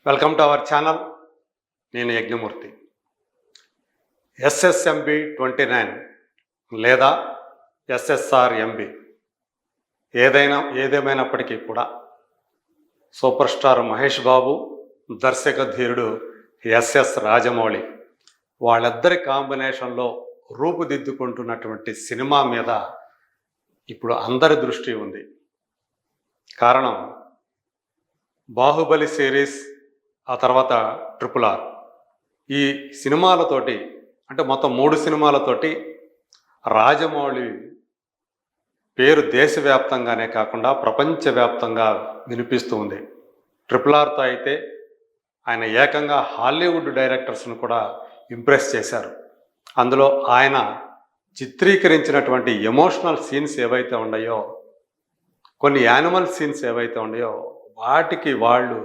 Welcome to our channel. నేను Yagnamurthy. SSMB 29 లేదా ఎస్ఎస్ఆర్ఎంబి ఏదేమైనప్పటికీ కూడా సూపర్ స్టార్ మహేష్ బాబు, దర్శక ధీరుడు ఎస్ఎస్ రాజమౌళి వాళ్ళిద్దరి కాంబినేషన్లో రూపుదిద్దుకుంటున్నటువంటి సినిమా మీద ఇప్పుడు అందరి దృష్టి ఉంది. కారణం బాహుబలి సిరీస్, ఆ తర్వాత RRR. ఈ సినిమాలతోటి అంటే మొత్తం 3 సినిమాలతోటి రాజమౌళి పేరు దేశవ్యాప్తంగానే కాకుండా ప్రపంచవ్యాప్తంగా వినిపిస్తూ ఉంది. RRRతో అయితే ఆయన ఏకంగా హాలీవుడ్ డైరెక్టర్స్ను కూడా ఇంప్రెస్ చేశారు. అందులో ఆయన చిత్రీకరించినటువంటి ఎమోషనల్ సీన్స్ ఏవైతే ఉన్నాయో, కొన్ని యానిమల్ సీన్స్ ఏవైతే ఉన్నాయో వాటికి వాళ్ళు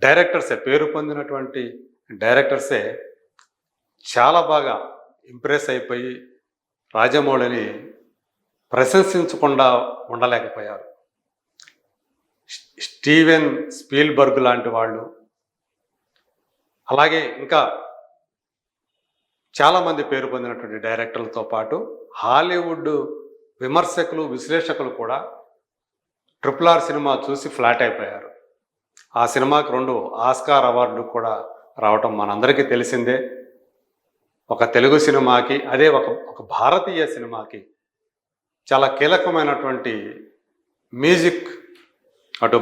డైరెక్టర్సే, పేరు పొందినటువంటి డైరెక్టర్సే చాలా బాగా ఇంప్రెస్ అయిపోయి రాజమౌళిని ప్రశంసించకుండా ఉండలేకపోయారు. స్టీవెన్ స్పీల్బర్గ్ లాంటి వాళ్ళు, అలాగే ఇంకా చాలామంది పేరు పొందినటువంటి డైరెక్టర్లతో పాటు హాలీవుడ్ విమర్శకులు, విశ్లేషకులు కూడా RRR సినిమా చూసి ఫ్లాట్ అయిపోయారు. ఆ సినిమాకి 2 ఆస్కార్ అవార్డులు కూడా రావటం మనందరికీ తెలిసిందే. ఒక తెలుగు సినిమాకి, అదే ఒక భారతీయ సినిమాకి చాలా కీలకమైనటువంటి మ్యూజిక్, అటు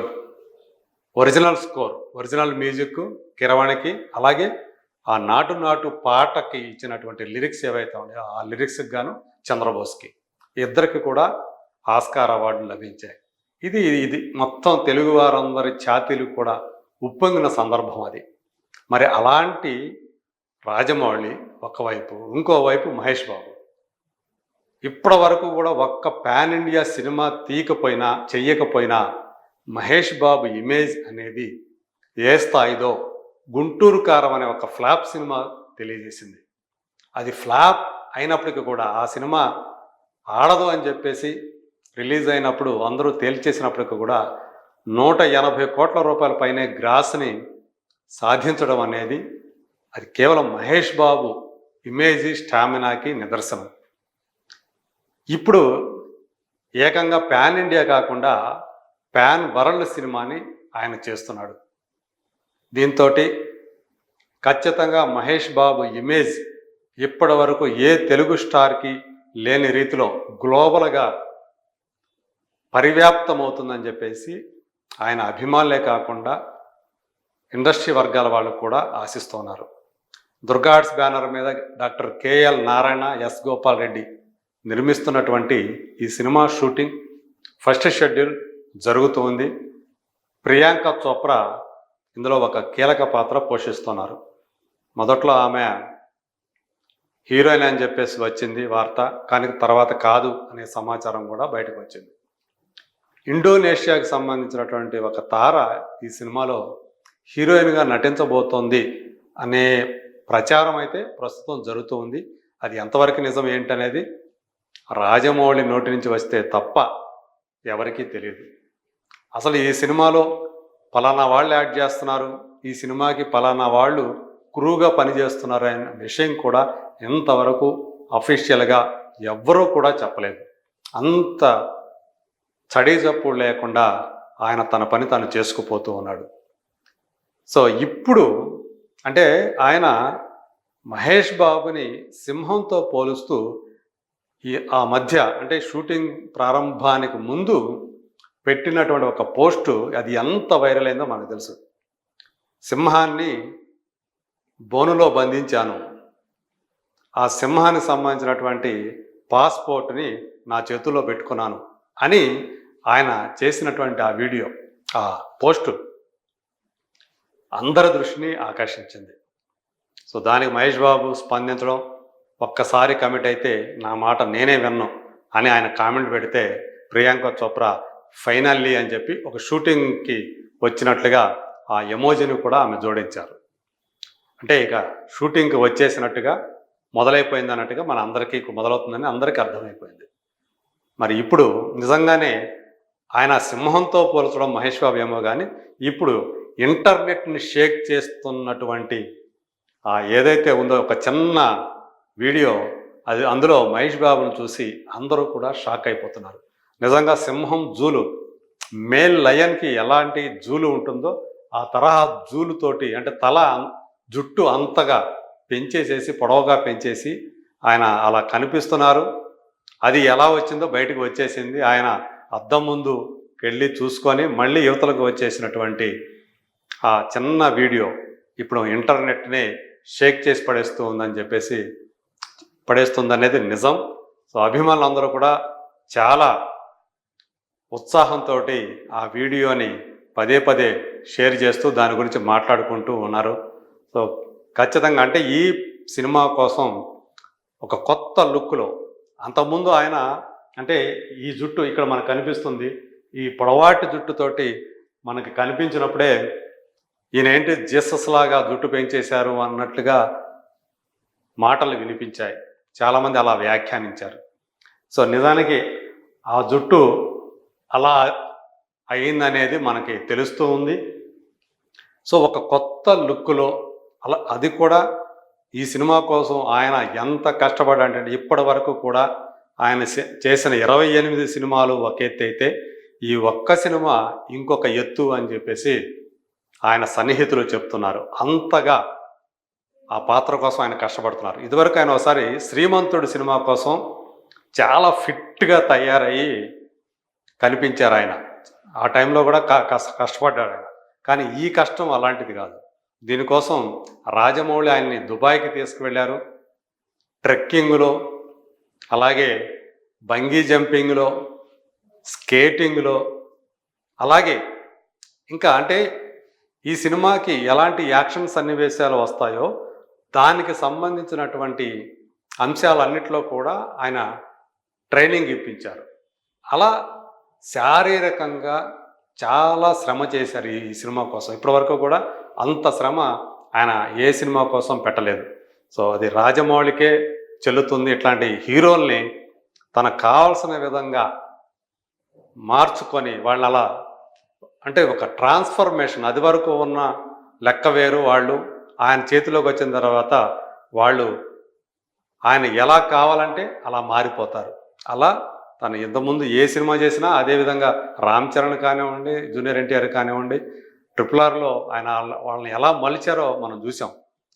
ఒరిజినల్ స్కోర్, ఒరిజినల్ మ్యూజిక్ కిరవాణికి, అలాగే ఆ నాటు నాటు పాటకి ఇచ్చినటువంటి లిరిక్స్ ఏవైతే ఉన్నాయో ఆ లిరిక్స్కి గాను చంద్రబోస్కి, ఇద్దరికి కూడా ఆస్కార్ అవార్డులు లభించాయి. ఇది మొత్తం తెలుగు వారందరి ఛాతీలు కూడా ఉప్పొంగిన సందర్భం అది. మరి అలాంటి రాజమౌళి ఒకవైపు, ఇంకోవైపు మహేష్ బాబు ఇప్పటి వరకు కూడా ఒక్క పాన్ ఇండియా సినిమా చెయ్యకపోయినా మహేష్ బాబు ఇమేజ్ అనేది ఏ స్థాయిదో గుంటూరు కారం అనే ఒక ఫ్లాప్ సినిమా తెలియజేసింది. అది ఫ్లాప్ అయినప్పటికీ కూడా ఆ సినిమా ఆడదు అని చెప్పేసి రిలీజ్ అయినప్పుడు అందరూ తేల్చేసినప్పటికీ కూడా 180 కోట్ల రూపాయల పైనే గ్రాస్ని సాధించడం అనేది అది కేవలం మహేష్ బాబు ఇమేజ్, స్టామినాకి నిదర్శనం. ఇప్పుడు ఏకంగా పాన్ ఇండియా కాకుండా పాన్ వరల్డ్ సినిమాని ఆయన చేస్తున్నాడు. దీంతో ఖచ్చితంగా మహేష్ బాబు ఇమేజ్ ఇప్పటి వరకు ఏ తెలుగు స్టార్కి లేని రీతిలో గ్లోబల్గా పరివ్యాప్తమవుతుందని చెప్పేసి ఆయన అభిమానులే కాకుండా ఇండస్ట్రీ వర్గాల వాళ్ళు కూడా ఆశిస్తున్నారు. దుర్గా ఆర్ట్స్ బ్యానర్ మీద doctor KL Narayana, S Gopal Reddy నిర్మిస్తున్నటువంటి ఈ సినిమా షూటింగ్ ఫస్ట్ షెడ్యూల్ జరుగుతుంది. ప్రియాంక చోప్రా ఇందులో ఒక కీలక పాత్ర పోషిస్తున్నారు. మొదట్లో ఆమె హీరోయిన్ అని చెప్పేసి వచ్చింది వార్త, కానీ తర్వాత కాదు అనే సమాచారం కూడా బయటకు వచ్చింది. ఇండోనేషియాకి సంబంధించినటువంటి ఒక తార ఈ సినిమాలో హీరోయిన్గా నటించబోతోంది అనే ప్రచారం అయితే ప్రస్తుతం జరుగుతూ ఉంది. అది ఎంతవరకు నిజం ఏంటనేది రాజమౌళి నోటి నుంచి వస్తే తప్ప ఎవరికీ తెలియదు. అసలు ఈ సినిమాలో పలానా వాళ్ళు యాడ్ చేస్తున్నారు, ఈ సినిమాకి పలానా వాళ్ళు క్రూగా పనిచేస్తున్నారు అనే విషయం కూడా ఇంతవరకు అఫీషియల్గా ఎవ్వరూ కూడా చెప్పలేదు. అంత చడీ చప్పుడు లేకుండా ఆయన తన పని తాను చేసుకుపోతూ ఉన్నాడు. సో ఇప్పుడు అంటే ఆయన మహేష్ బాబుని సింహంతో పోలుస్తూ ఆ మధ్య అంటే షూటింగ్ ప్రారంభానికి ముందు పెట్టినటువంటి ఒక పోస్టు అది ఎంత వైరల్ అయిందో మనకు తెలుసు. సింహాన్ని బోనులో బంధించాను, ఆ సింహానికి సంబంధించినటువంటి పాస్పోర్ట్ని నా చేతుల్లో పెట్టుకున్నాను అని ఆయన చేసినటువంటి ఆ వీడియో, ఆ పోస్టు అందరి దృష్టిని ఆకర్షించింది. సో దానికి మహేష్ బాబు స్పందించడం, ఒక్కసారి కమిట్ అయితే నా మాట నేనే విన్ను అని ఆయన కామెంట్ పెడితే ప్రియాంక చోప్రా ఫైనల్లీ అని చెప్పి ఒక షూటింగ్కి వచ్చినట్లుగా ఆ ఎమోజిని కూడా ఆమె జోడించారు. అంటే ఇక షూటింగ్కి వచ్చేసినట్టుగా, మొదలైపోయింది అన్నట్టుగా మన అందరికీ మొదలవుతుందని అందరికీ అర్థమైపోయింది. మరి ఇప్పుడు నిజంగానే ఆయన సింహంతో పోల్చడం మహేష్ బాబు ఏమో కానీ ఇప్పుడు ఇంటర్నెట్ని షేక్ చేస్తున్నటువంటి ఏదైతే ఉందో ఒక చిన్న వీడియో, అది అందులో మహేష్ బాబును చూసి అందరూ కూడా షాక్ అయిపోతున్నారు. నిజంగా సింహం జూలు, మేల్ లయన్కి ఎలాంటి జూలు ఉంటుందో ఆ తరహా జూలుతోటి, అంటే జుట్టు అంతగా పెంచేసేసి, పొడవుగా పెంచేసి ఆయన అలా కనిపిస్తున్నారు. అది ఎలా వచ్చిందో బయటకు వచ్చేసింది. ఆయన అద్దం ముందు వెళ్ళి చూసుకొని మళ్ళీ యువతలకు వచ్చేసినటువంటి ఆ చిన్న వీడియో ఇప్పుడు ఇంటర్నెట్ని షేక్ చేసి పడేస్తుందనేది నిజం. సో అభిమానులందరూ కూడా చాలా ఉత్సాహంతో ఆ వీడియోని పదే పదే షేర్ చేస్తూ దాని గురించి మాట్లాడుకుంటూ ఉన్నారు. సో ఖచ్చితంగా అంటే ఈ సినిమా కోసం ఒక కొత్త లుక్లో, అంతకుముందు ఆయన అంటే ఈ జుట్టు ఇక్కడ మనకు కనిపిస్తుంది, ఈ పొడవాటి జుట్టుతోటి మనకి కనిపించినప్పుడే ఈయన ఏంటి జీసస్ లాగా జుట్టు పెంచేశారు అన్నట్లుగా మాటలు వినిపించాయి. చాలామంది అలా వ్యాఖ్యానించారు. సో నిజానికి ఆ జుట్టు అలా అయిందనేది మనకి తెలుస్తూ ఉంది. సో ఒక కొత్త లుక్లో అది కూడా ఈ సినిమా కోసం ఆయన ఎంత కష్టపడ్డాడంటే, ఇప్పటి వరకు కూడా ఆయన చేసిన 28 సినిమాలు ఒక ఎత్తు అయితే, ఈ ఒక్క సినిమా ఇంకొక ఎత్తు అని చెప్పేసి ఆయన సన్నిహితులు చెప్తున్నారు. అంతగా ఆ పాత్ర కోసం ఆయన కష్టపడుతున్నారు. ఇదివరకు ఆయన ఒకసారి శ్రీమంతుడు సినిమా కోసం చాలా ఫిట్గా తయారయ్యి కనిపించారు ఆయన. ఆ టైంలో కూడా కష్టపడ్డాడు ఆయన. కానీ ఈ కష్టం అలాంటిది కాదు. దీనికోసం రాజమౌళి ఆయన్ని దుబాయ్కి తీసుకువెళ్ళారు. ట్రెక్కింగ్లో, అలాగే బంగీ జంపింగ్లో, స్కేటింగ్లో, అలాగే ఇంకా అంటే ఈ సినిమాకి ఎలాంటి యాక్షన్ సన్నివేశాలు వస్తాయో దానికి సంబంధించినటువంటి అంశాలన్నిటిలో కూడా ఆయన ట్రైనింగ్ ఇప్పించారు. అలా శారీరకంగా చాలా శ్రమ చేశారు ఈ సినిమా కోసం. ఇప్పటివరకు కూడా అంత శ్రమ ఆయన ఏ సినిమా కోసం పెట్టలేదు. సో అది రాజమౌళికే చెల్లుతుంది. ఇట్లాంటి హీరోల్ని తనకు కావాల్సిన విధంగా మార్చుకొని వాళ్ళని అలా అంటే ఒక ట్రాన్స్ఫర్మేషన్, అది వరకు ఉన్న లెక్క వేరు, వాళ్ళు ఆయన చేతిలోకి వచ్చిన తర్వాత వాళ్ళు ఆయన ఎలా కావాలంటే అలా మారిపోతారు. అలా తను ఇంతకుముందు ఏ సినిమా చేసినా అదేవిధంగా రామ్ చరణ్ కానివ్వండి, జూనియర్ ఎన్టీఆర్ కానివ్వండి, RRRలో ఆయన వాళ్ళని ఎలా మలిచారో మనం చూసాం.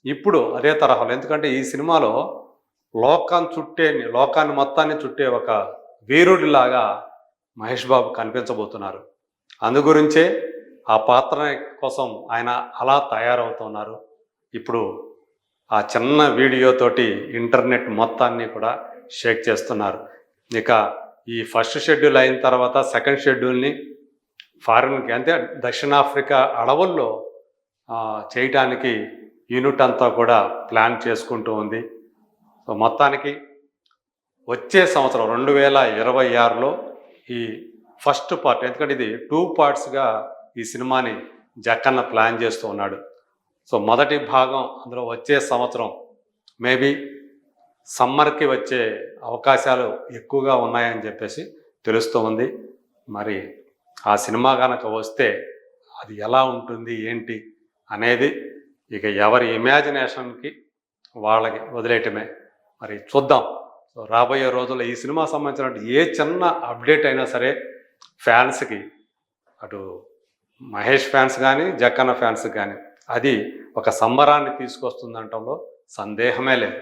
ఇప్పుడు అదే తరహాలో, ఎందుకంటే ఈ సినిమాలో లోకాన్ని మొత్తాన్ని చుట్టే ఒక వీరుడిలాగా మహేష్ బాబు కనిపించబోతున్నారు. అందుగురించే ఆ పాత్ర కోసం ఆయన అలా తయారవుతున్నారు. ఇప్పుడు ఆ చిన్న వీడియోతోటి ఇంటర్నెట్ మొత్తాన్ని కూడా షేక్ చేస్తున్నారు. ఇక ఈ ఫస్ట్ షెడ్యూల్ అయిన తర్వాత సెకండ్ షెడ్యూల్ని ఫారిన్కి, అంటే దక్షిణాఫ్రికా అడవుల్లో చేయటానికి యూనిట్ అంతా కూడా ప్లాన్ చేసుకుంటూ ఉంది. సో మొత్తానికి వచ్చే సంవత్సరం 2026లో ఈ ఫస్ట్ పార్ట్, ఎందుకంటే ఇది 2 పార్ట్స్గా ఈ సినిమాని జక్కన్న ప్లాన్ చేస్తూ ఉన్నాడు. సో మొదటి భాగం అందులో వచ్చే సంవత్సరం మేబీ సమ్మర్కి వచ్చే అవకాశాలు ఎక్కువగా ఉన్నాయని చెప్పేసి తెలుస్తూ ఉంది. మరి ఆ సినిమా కనుక వస్తే అది ఎలా ఉంటుంది ఏంటి అనేది ఇక ఎవరి ఇమాజినేషన్కి వాళ్ళకి వదిలేయటమే. మరి చూద్దాం. సో రాబోయే రోజుల్లో ఈ సినిమా సంబంధించిన ఏ చిన్న అప్డేట్ అయినా సరే ఫ్యాన్స్కి, అటు మహేష్ ఫ్యాన్స్ కానీ జక్కన్న ఫ్యాన్స్ కానీ, అది ఒక సంబరాన్ని తీసుకొస్తుందంటంలో సందేహమే లేదు.